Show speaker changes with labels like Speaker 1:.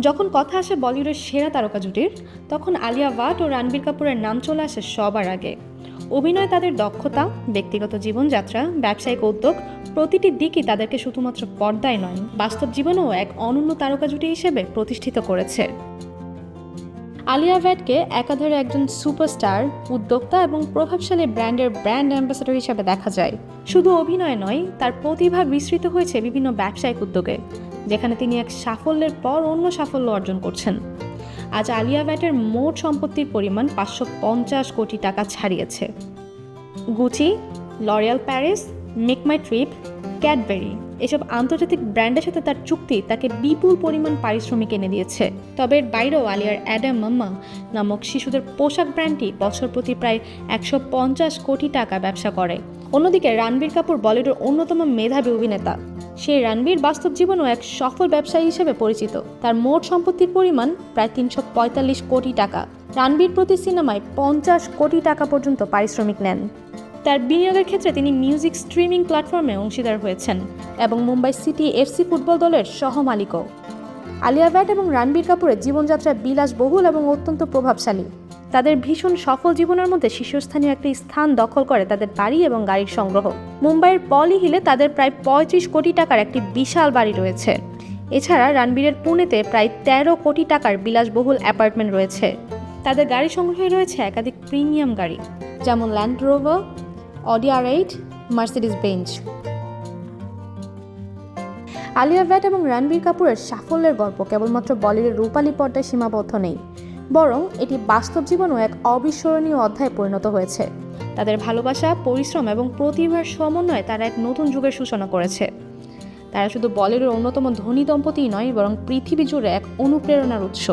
Speaker 1: যখন কথা আসে বলিউডের সেরা তারকা জুটির, তখন আলিয়া ভাট ও রণবীর কাপুরের নাম চলে আসে সবার আগে। অভিনয় তাদের দক্ষতা, ব্যক্তিগত জীবনযাত্রা, ব্যবসায়িক উদ্যোগ প্রতিটি দিকই তাদেরকে শুধুমাত্র পর্দায় নয়, বাস্তব জীবনেও এক অনন্য তারকা জুটি হিসেবে প্রতিষ্ঠিত করেছে। আলিয়া ভাটকে একাধারে একজন সুপারস্টার, উদ্যোক্তা এবং প্রভাবশালী ব্র্যান্ডের ব্র্যান্ড অ্যাম্বাসেডর হিসেবে দেখা যায়। শুধু অভিনয় নয়, তার প্রতিভা বিস্তৃত হয়েছে বিভিন্ন ব্যবসায়িক উদ্যোগে, যেখানে তিনি এক সাফল্যের পর অন্য সাফল্য অর্জন করছেন। আজ আলিয়া ভাটের মোট সম্পত্তির পরিমাণ 550 কোটি টাকা ছাড়িয়েছে। গুচি, লরিয়াল প্যারিস, মেক মাই ট্রিপ, ক্যাডবেরি এসব আন্তর্জাতিক ব্র্যান্ডের সাথে তার চুক্তি তাকে বিপুল পরিমাণ পারিশ্রমিক এনে দিয়েছে। তবে এর বাইরেও আলিয়ার অ্যাডাম মাম্মা নামক শিশুদের পোশাক ব্র্যান্ডটি বছর প্রতি প্রায় 150 কোটি টাকা ব্যবসা করে। অন্যদিকে রণবীর কাপুর বলিউডের অন্যতম মেধাবী অভিনেতা। সেই রণবীর বাস্তব জীবনেও এক সফল ব্যবসায়ী হিসেবে পরিচিত। তার মোট সম্পত্তির পরিমাণ প্রায় 345 কোটি টাকা। রণবীর প্রতি সিনেমায় 50 কোটি টাকা পর্যন্ত পারিশ্রমিক নেন। তার বিনিয়োগের ক্ষেত্রে তিনি মিউজিক স্ট্রিমিং প্ল্যাটফর্মে অংশীদার হয়েছেন এবং মুম্বাই সিটি এফসি ফুটবল দলের সহমালিকও। আলিয়া ভাট এবং রণবীর কাপুরের জীবনযাত্রা বিলাসবহুল এবং অত্যন্ত প্রভাবশালী। তাদের ভীষণ সফল জীবনের মধ্যে শীর্ষস্থানীয় একটি স্থান দখল করে তাদের বাড়ি এবং গাড়ির সংগ্রহ। মুম্বাইয়ের পলি হিলে তাদের প্রায় 35 কোটি টাকার একটি বিশাল বাড়ি রয়েছে। এছাড়া রণবীরের পুনেতে প্রায় 13 কোটি টাকার বিলাসবহুল অ্যাপার্টমেন্ট রয়েছে। তাদের গাড়ি সংগ্রহে রয়েছে একাধিক প্রিমিয়াম গাড়ি, যেমন Land Rover, Audi R8, Mercedes Benz. Alia Bhatt এবং রণবীর কাপুরের সাফল্যের গল্প কেবলমাত্র বলিউডের রূপালী পর্দায় সীমাবদ্ধ নেই, বরং এটি বাস্তব জীবনেও এক অবিস্মরণীয় অধ্যায়ে পরিণত হয়েছে। তাদের ভালোবাসা, পরিশ্রম এবং প্রতিভার সমন্বয়ে তারা এক নতুন যুগের সূচনা করেছে। তারা শুধু বলিউডের অন্যতম ধনী দম্পতিই নয়, বরং পৃথিবী জুড়ে এক অনুপ্রেরণার উৎস।